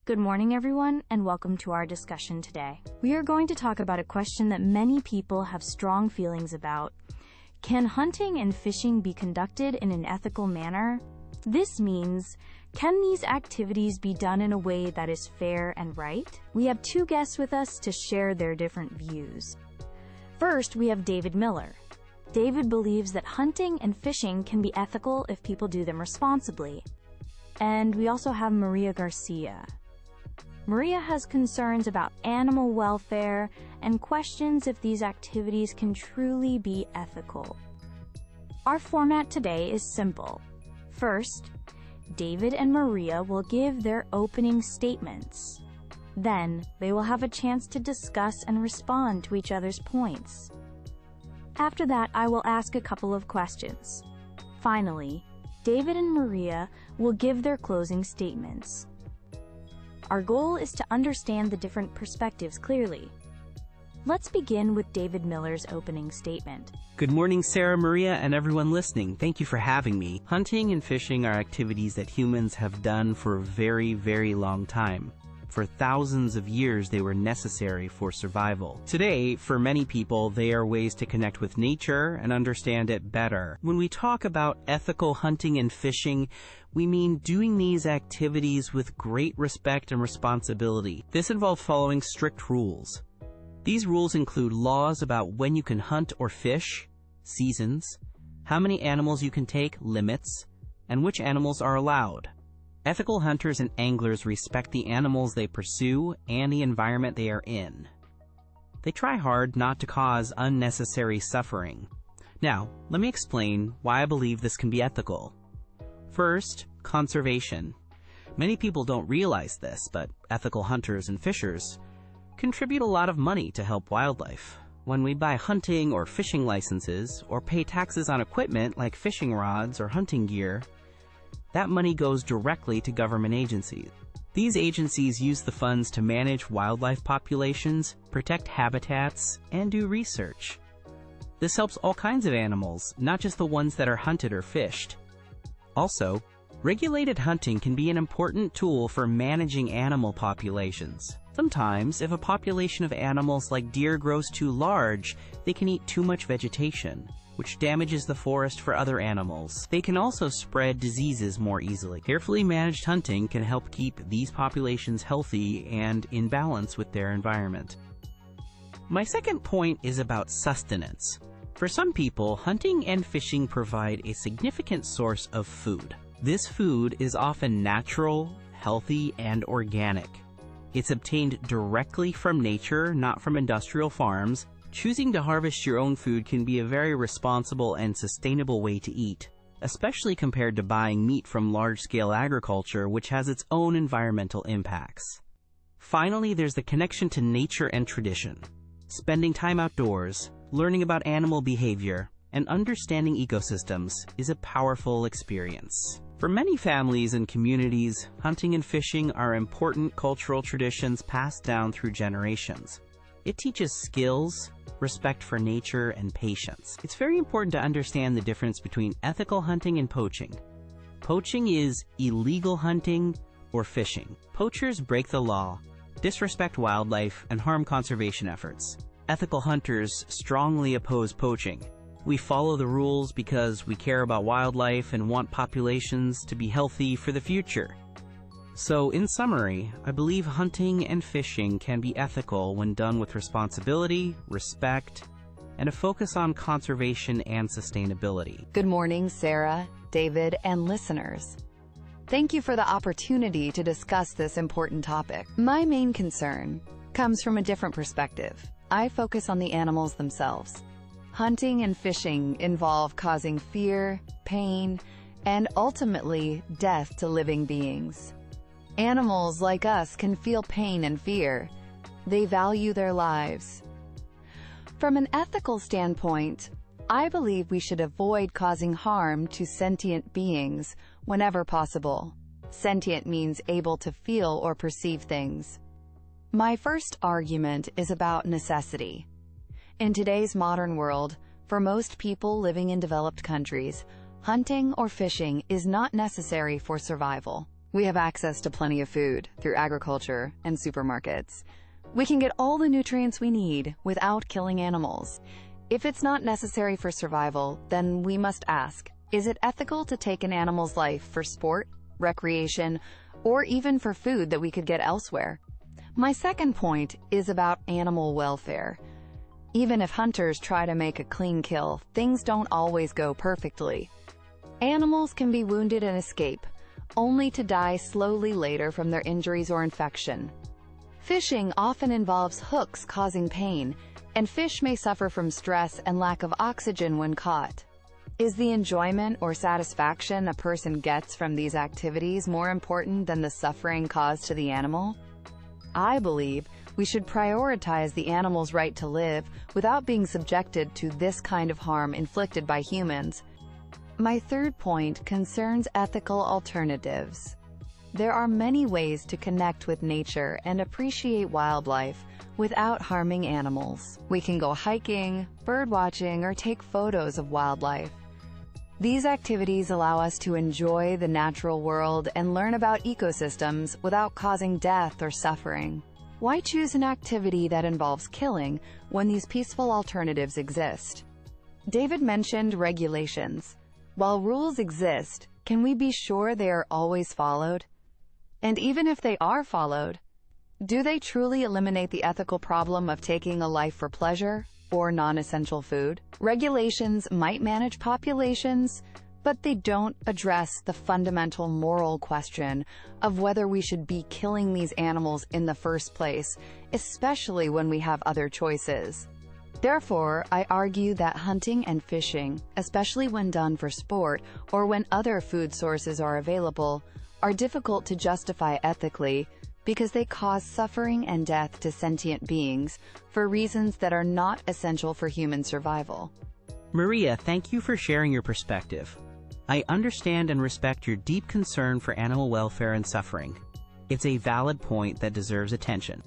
Good morning, everyone, and welcome to our discussion today. We are going to talk about a question that many people have strong feelings about. Can hunting and fishing be conducted in an ethical manner? This means, can these activities be done in a way that is fair and right? We have two guests with us to share their different views. First, we have David Miller. David believes that hunting and fishing can be ethical if people do them responsibly. And we also have Maria Garcia. Maria has concerns about animal welfare and questions if these activities can truly be ethical. Our format today is simple. First, David and Maria will give their opening statements. Then, they will have a chance to discuss and respond to each other's points. After that, I will ask a couple of questions. Finally, David and Maria will give their closing statements. Our goal is to understand the different perspectives clearly. Let's begin with David Miller's opening statement. Good morning, Sarah, Maria, and everyone listening. Thank you for having me. Hunting and fishing are activities that humans have done for a very, very long time. For thousands of years, they were necessary for survival. Today, for many people, they are ways to connect with nature and understand it better. When we talk about ethical hunting and fishing, we mean doing these activities with great respect and responsibility. This involves following strict rules. These rules include laws about when you can hunt or fish, seasons, how many animals you can take, limits, and which animals are allowed. Ethical hunters and anglers respect the animals they pursue and the environment they are in. They try hard not to cause unnecessary suffering. Now, let me explain why I believe this can be ethical. First, conservation. Many people don't realize this, but ethical hunters and fishers contribute a lot of money to help wildlife. When we buy hunting or fishing licenses, or pay taxes on equipment like fishing rods or hunting gear, that money goes directly to government agencies. These agencies use the funds to manage wildlife populations, protect habitats, and do research. This helps all kinds of animals, not just the ones that are hunted or fished. Also, regulated hunting can be an important tool for managing animal populations. Sometimes, if a population of animals like deer grows too large, they can eat too much vegetation, which damages the forest for other animals. They can also spread diseases more easily. Carefully managed hunting can help keep these populations healthy and in balance with their environment. My second point is about sustenance. For some people, hunting and fishing provide a significant source of food. This food is often natural, healthy, and organic. It's obtained directly from nature, not from industrial farms. Choosing to harvest your own food can be a very responsible and sustainable way to eat, especially compared to buying meat from large-scale agriculture, which has its own environmental impacts. Finally, there's the connection to nature and tradition. Spending time outdoors, learning about animal behavior, and understanding ecosystems is a powerful experience. For many families and communities, hunting and fishing are important cultural traditions passed down through generations. It teaches skills, respect for nature, and patience. It's very important to understand the difference between ethical hunting and poaching. Poaching is illegal hunting or fishing. Poachers break the law, disrespect wildlife, and harm conservation efforts. Ethical hunters strongly oppose poaching. We follow the rules because we care about wildlife and want populations to be healthy for the future. So, in summary, I believe hunting and fishing can be ethical when done with responsibility, respect, and a focus on conservation and sustainability. Good morning, Sarah, David, and listeners. Thank you for the opportunity to discuss this important topic. My main concern comes from a different perspective. I focus on the animals themselves. Hunting and fishing involve causing fear, pain, and ultimately death to living beings. Animals like us can feel pain and fear. They value their lives. From an ethical standpoint, I believe we should avoid causing harm to sentient beings whenever possible. Sentient means able to feel or perceive things. My first argument is about necessity. In today's modern world, for most people living in developed countries, hunting or fishing is not necessary for survival. We have access to plenty of food through agriculture and supermarkets. We can get all the nutrients we need without killing animals. If it's not necessary for survival, then we must ask, is it ethical to take an animal's life for sport, recreation, or even for food that we could get elsewhere? My second point is about animal welfare. Even if hunters try to make a clean kill, things don't always go perfectly. Animals can be wounded and escape, only to die slowly later from their injuries or infection. Fishing often involves hooks causing pain, and fish may suffer from stress and lack of oxygen when caught. Is the enjoyment or satisfaction a person gets from these activities more important than the suffering caused to the animal? I believe we should prioritize the animal's right to live without being subjected to this kind of harm inflicted by humans. My third point concerns ethical alternatives. There are many ways to connect with nature and appreciate wildlife without harming animals. We can go hiking, bird watching, or take photos of wildlife. These activities allow us to enjoy the natural world and learn about ecosystems without causing death or suffering. Why choose an activity that involves killing when these peaceful alternatives exist? David mentioned regulations. While rules exist, can we be sure they are always followed? And even if they are followed, do they truly eliminate the ethical problem of taking a life for pleasure or non-essential food? Regulations might manage populations, but they don't address the fundamental moral question of whether we should be killing these animals in the first place, especially when we have other choices. Therefore, I argue that hunting and fishing, especially when done for sport or when other food sources are available, are difficult to justify ethically because they cause suffering and death to sentient beings for reasons that are not essential for human survival. Maria, thank you for sharing your perspective. I understand and respect your deep concern for animal welfare and suffering. It's a valid point that deserves attention.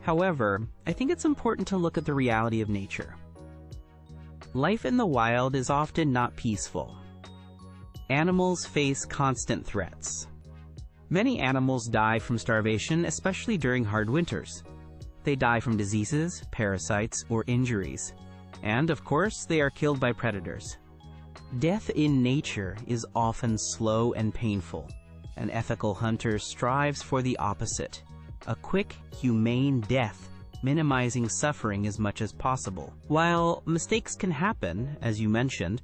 However, I think it's important to look at the reality of nature. Life in the wild is often not peaceful. Animals face constant threats. Many animals die from starvation, especially during hard winters. They die from diseases, parasites, or injuries. And, of course, they are killed by predators. Death in nature is often slow and painful. An ethical hunter strives for the opposite: a quick, humane death, minimizing suffering as much as possible. While mistakes can happen, as you mentioned,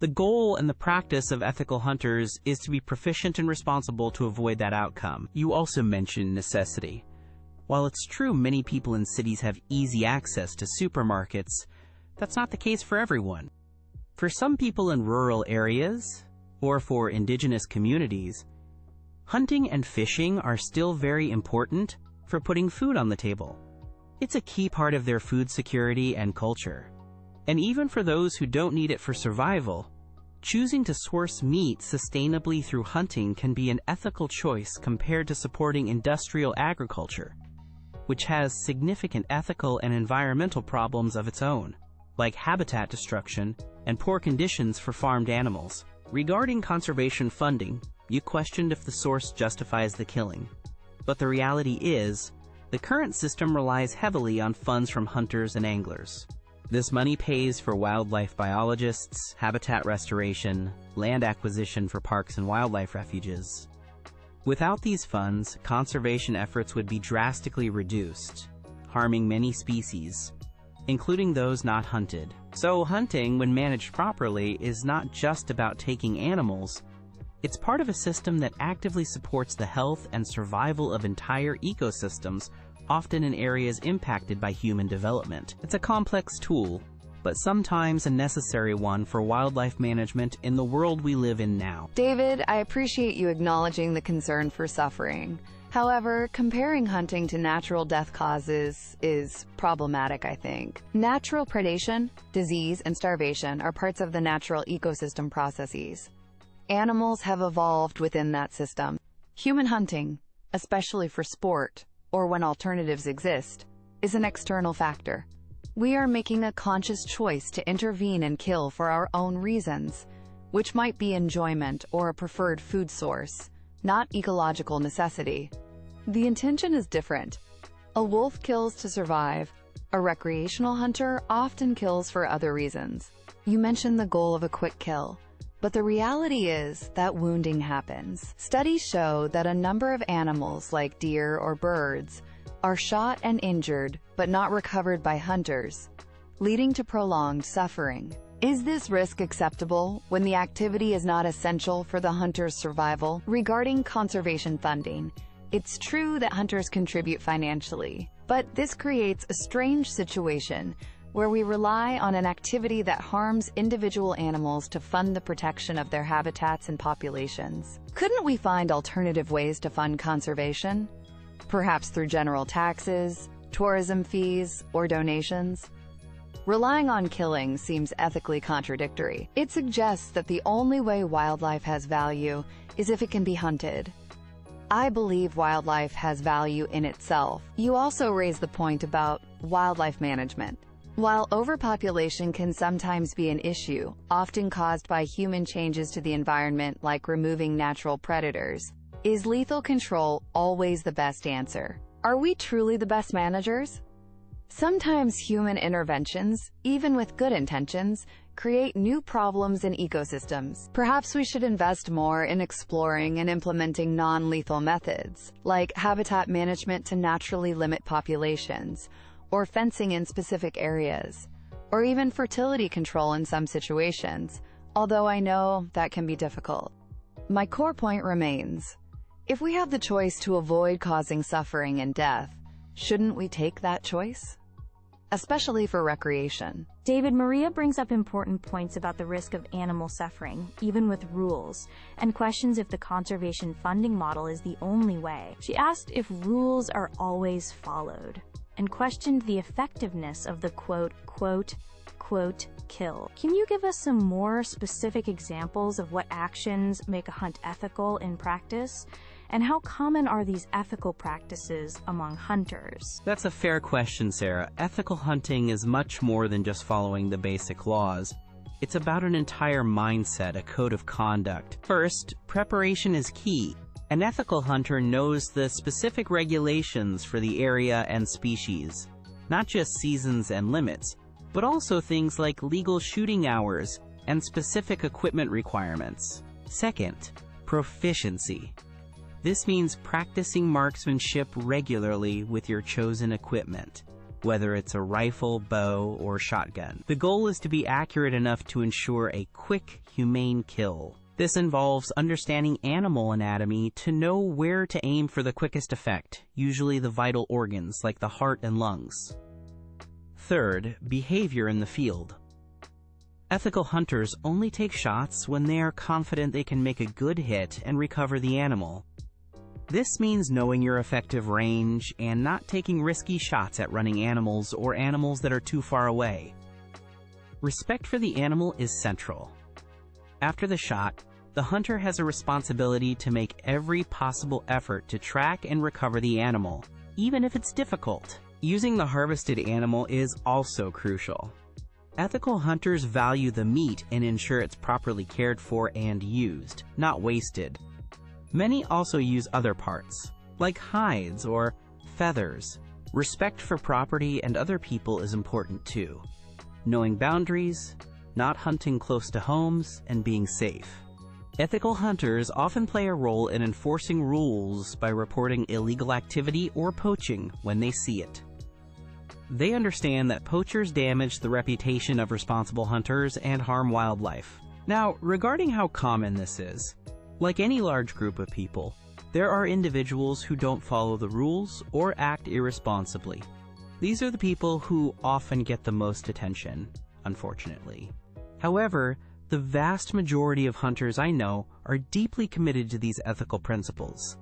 the goal and the practice of ethical hunters is to be proficient and responsible to avoid that outcome. You also mentioned necessity. While it's true many people in cities have easy access to supermarkets, that's not the case for everyone. For some people in rural areas, or for indigenous communities, hunting and fishing are still very important for putting food on the table. It's a key part of their food security and culture. And even for those who don't need it for survival, choosing to source meat sustainably through hunting can be an ethical choice compared to supporting industrial agriculture, which has significant ethical and environmental problems of its own, like habitat destruction and poor conditions for farmed animals. Regarding conservation funding, you questioned if the source justifies the killing. But the reality is, the current system relies heavily on funds from hunters and anglers. This money pays for wildlife biologists, habitat restoration, land acquisition for parks and wildlife refuges. Without these funds, conservation efforts would be drastically reduced, harming many species, including those not hunted. So hunting, when managed properly, is not just about taking animals. It's part of a system that actively supports the health and survival of entire ecosystems, often in areas impacted by human development. It's a complex tool, but sometimes a necessary one for wildlife management in the world we live in now. David, I appreciate you acknowledging the concern for suffering. However, comparing hunting to natural death causes is problematic, I think. Natural predation, disease, and starvation are parts of the natural ecosystem processes. Animals have evolved within that system. Human hunting, especially for sport, or when alternatives exist, is an external factor. We are making a conscious choice to intervene and kill for our own reasons, which might be enjoyment or a preferred food source. not ecological necessity. The intention is different. A wolf kills to survive. A recreational hunter often kills for other reasons. You mentioned the goal of a quick kill, but the reality is that wounding happens. Studies show that a number of animals like deer or birds are shot and injured but not recovered by hunters, leading to prolonged suffering. Is this risk acceptable when the activity is not essential for the hunter's survival? Regarding conservation funding, it's true that hunters contribute financially, but this creates a strange situation where we rely on an activity that harms individual animals to fund the protection of their habitats and populations. Couldn't we find alternative ways to fund conservation? Perhaps through general taxes, tourism fees, or donations? Relying on killing seems ethically contradictory. It suggests that the only way wildlife has value is if it can be hunted. I believe wildlife has value in itself. You also raise the point about wildlife management. While overpopulation can sometimes be an issue, often caused by human changes to the environment like removing natural predators, is lethal control always the best answer? Are we truly the best managers? Sometimes human interventions, even with good intentions, create new problems in ecosystems. Perhaps we should invest more in exploring and implementing non-lethal methods, like habitat management to naturally limit populations, or fencing in specific areas, or even fertility control in some situations, although I know that can be difficult. My core point remains: if we have the choice to avoid causing suffering and death, shouldn't we take that choice? Especially for recreation. David, Maria brings up important points about the risk of animal suffering, even with rules, and questions if the conservation funding model is the only way. She asked if rules are always followed, and questioned the effectiveness of the quote, kill. Can you give us some more specific examples of what actions make a hunt ethical in practice? And how common are these ethical practices among hunters? That's a fair question, Sarah. Ethical hunting is much more than just following the basic laws. It's about an entire mindset, a code of conduct. First, preparation is key. An ethical hunter knows the specific regulations for the area and species, not just seasons and limits, but also things like legal shooting hours and specific equipment requirements. Second, proficiency. This means practicing marksmanship regularly with your chosen equipment, whether it's a rifle, bow, or shotgun. The goal is to be accurate enough to ensure a quick, humane kill. This involves understanding animal anatomy to know where to aim for the quickest effect, usually the vital organs like the heart and lungs. Third, behavior in the field. Ethical hunters only take shots when they are confident they can make a good hit and recover the animal. This means knowing your effective range and not taking risky shots at running animals or animals that are too far away. Respect for the animal is central. After the shot, the hunter has a responsibility to make every possible effort to track and recover the animal, even if it's difficult. Using the harvested animal is also crucial. Ethical hunters value the meat and ensure it's properly cared for and used, not wasted. Many also use other parts, like hides or feathers. Respect for property and other people is important too. Knowing boundaries, not hunting close to homes, and being safe. Ethical hunters often play a role in enforcing rules by reporting illegal activity or poaching when they see it. They understand that poachers damage the reputation of responsible hunters and harm wildlife. Now, regarding how common this is, like any large group of people, there are individuals who don't follow the rules or act irresponsibly. These are the people who often get the most attention, unfortunately. However, the vast majority of hunters I know are deeply committed to these ethical principles.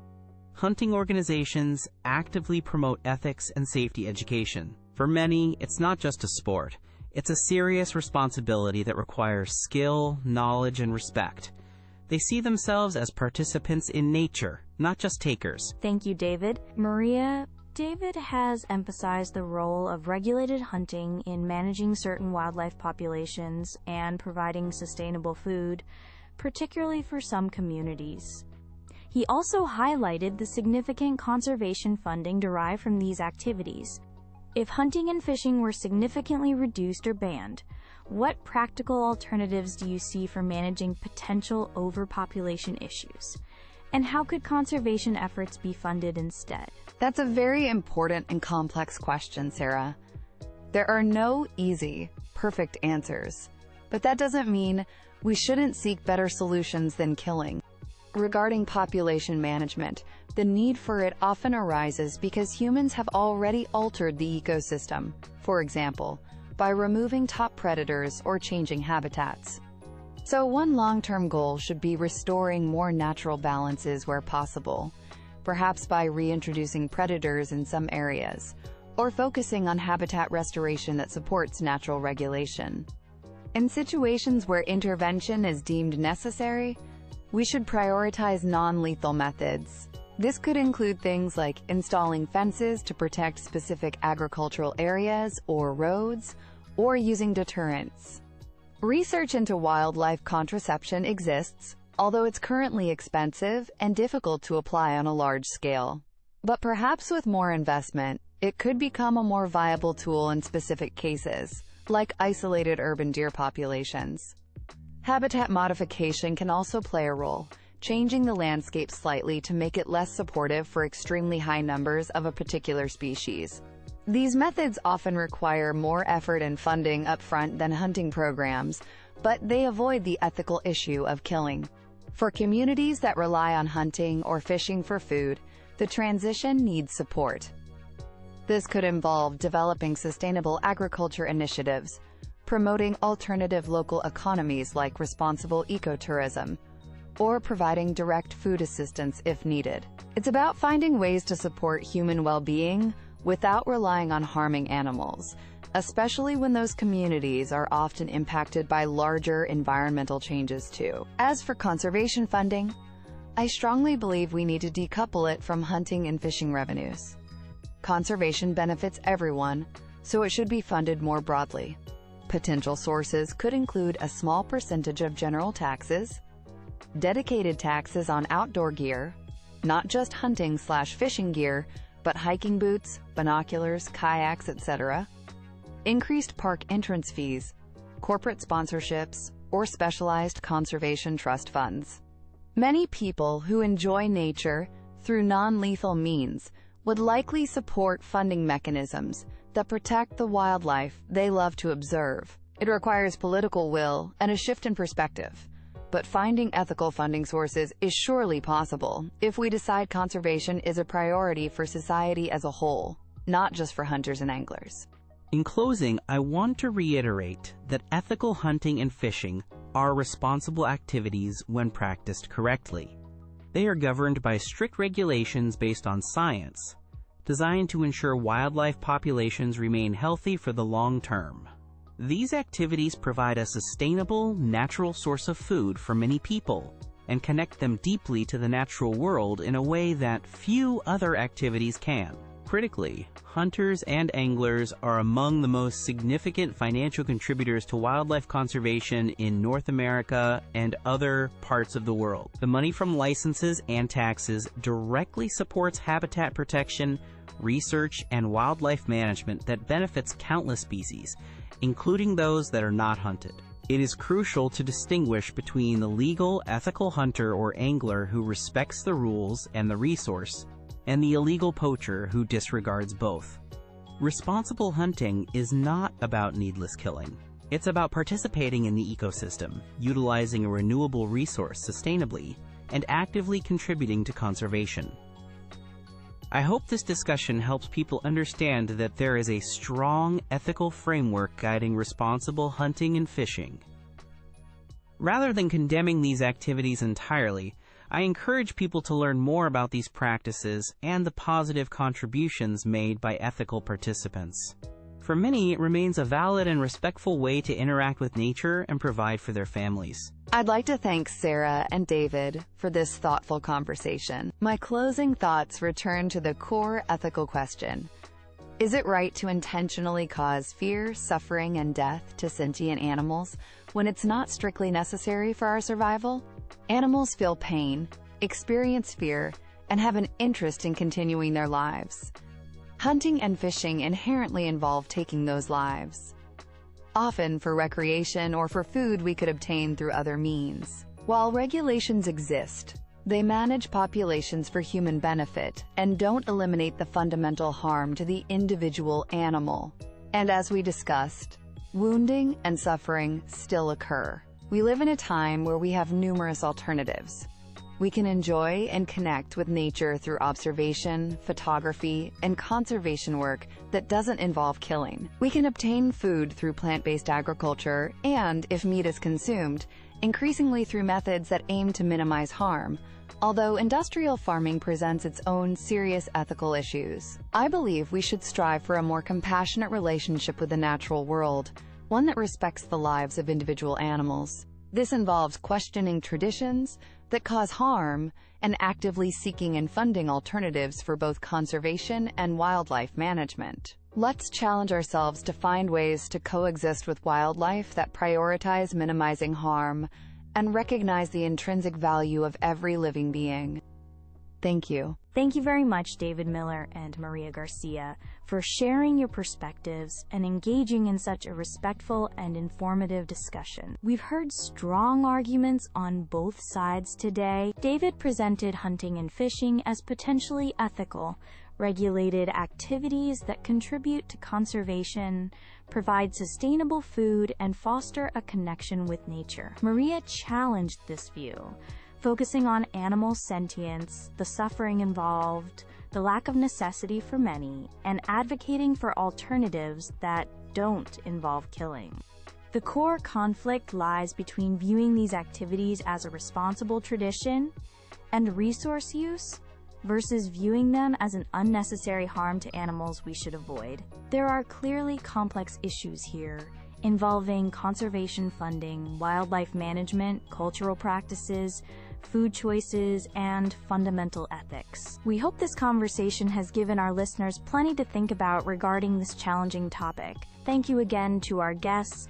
Hunting organizations actively promote ethics and safety education. For many, it's not just a sport. It's a serious responsibility that requires skill, knowledge, and respect. They see themselves as participants in nature, not just takers. Thank you, David. Maria, David has emphasized the role of regulated hunting in managing certain wildlife populations and providing sustainable food, particularly for some communities. He also highlighted the significant conservation funding derived from these activities. If hunting and fishing were significantly reduced or banned, what practical alternatives do you see for managing potential overpopulation issues? And how could conservation efforts be funded instead? That's a very important and complex question, Sarah. There are no easy, perfect answers, but that doesn't mean we shouldn't seek better solutions than killing. Regarding population management, the need for it often arises because humans have already altered the ecosystem, for example, by removing top predators or changing habitats. So one long-term goal should be restoring more natural balances where possible, perhaps by reintroducing predators in some areas, or focusing on habitat restoration that supports natural regulation. In situations where intervention is deemed necessary, we should prioritize non-lethal methods. This could include things like installing fences to protect specific agricultural areas or roads, or using deterrents. Research into wildlife contraception exists, although it's currently expensive and difficult to apply on a large scale. But perhaps with more investment, it could become a more viable tool in specific cases, like isolated urban deer populations. Habitat modification can also play a role, changing the landscape slightly to make it less supportive for extremely high numbers of a particular species. These methods often require more effort and funding upfront than hunting programs, but they avoid the ethical issue of killing. For communities that rely on hunting or fishing for food, the transition needs support. This could involve developing sustainable agriculture initiatives, promoting alternative local economies like responsible ecotourism, or providing direct food assistance if needed. It's about finding ways to support human well-being without relying on harming animals, especially when those communities are often impacted by larger environmental changes too. As for conservation funding, I strongly believe we need to decouple it from hunting and fishing revenues. Conservation benefits everyone, so it should be funded more broadly. Potential sources could include a small percentage of general taxes, dedicated taxes on outdoor gear, not just hunting/fishing gear, but hiking boots, binoculars, kayaks, etc., increased park entrance fees, corporate sponsorships, or specialized conservation trust funds. Many people who enjoy nature through non-lethal means would likely support funding mechanisms that protect the wildlife they love to observe. It requires political will and a shift in perspective, but finding ethical funding sources is surely possible if we decide conservation is a priority for society as a whole, not just for hunters and anglers. In closing, I want to reiterate that ethical hunting and fishing are responsible activities when practiced correctly. They are governed by strict regulations based on science, designed to ensure wildlife populations remain healthy for the long term. These activities provide a sustainable, natural source of food for many people and connect them deeply to the natural world in a way that few other activities can. Critically, hunters and anglers are among the most significant financial contributors to wildlife conservation in North America and other parts of the world. The money from licenses and taxes directly supports habitat protection, research, and wildlife management that benefits countless species, including those that are not hunted. It is crucial to distinguish between the legal, ethical hunter or angler who respects the rules and the resource, and the illegal poacher who disregards both. Responsible hunting is not about needless killing. It's about participating in the ecosystem, utilizing a renewable resource sustainably, and actively contributing to conservation. I hope this discussion helps people understand that there is a strong ethical framework guiding responsible hunting and fishing. Rather than condemning these activities entirely, I encourage people to learn more about these practices and the positive contributions made by ethical participants. For many, it remains a valid and respectful way to interact with nature and provide for their families. I'd like to thank Sarah and David for this thoughtful conversation. My closing thoughts return to the core ethical question. Is it right to intentionally cause fear, suffering, and death to sentient animals when it's not strictly necessary for our survival? Animals feel pain, experience fear, and have an interest in continuing their lives. Hunting and fishing inherently involve taking those lives, often for recreation or for food we could obtain through other means. While regulations exist, they manage populations for human benefit and don't eliminate the fundamental harm to the individual animal. And as we discussed, wounding and suffering still occur. We live in a time where we have numerous alternatives. We can enjoy and connect with nature through observation, photography, and conservation work that doesn't involve killing. We can obtain food through plant-based agriculture and, if meat is consumed, increasingly through methods that aim to minimize harm, although industrial farming presents its own serious ethical issues. I believe we should strive for a more compassionate relationship with the natural world, one that respects the lives of individual animals. This involves questioning traditions that cause harm and actively seeking and funding alternatives for both conservation and wildlife management. Let's challenge ourselves to find ways to coexist with wildlife that prioritize minimizing harm and recognize the intrinsic value of every living being. Thank you. Thank you very much, David Miller and Maria Garcia, for sharing your perspectives and engaging in such a respectful and informative discussion. We've heard strong arguments on both sides today. David presented hunting and fishing as potentially ethical, regulated activities that contribute to conservation, provide sustainable food, and foster a connection with nature. Maria challenged this view, focusing on animal sentience, the suffering involved, the lack of necessity for many, and advocating for alternatives that don't involve killing. The core conflict lies between viewing these activities as a responsible tradition and resource use versus viewing them as an unnecessary harm to animals we should avoid. There are clearly complex issues here, involving conservation funding, wildlife management, cultural practices, food choices, and fundamental ethics. We hope this conversation has given our listeners plenty to think about regarding this challenging topic. Thank you again to our guests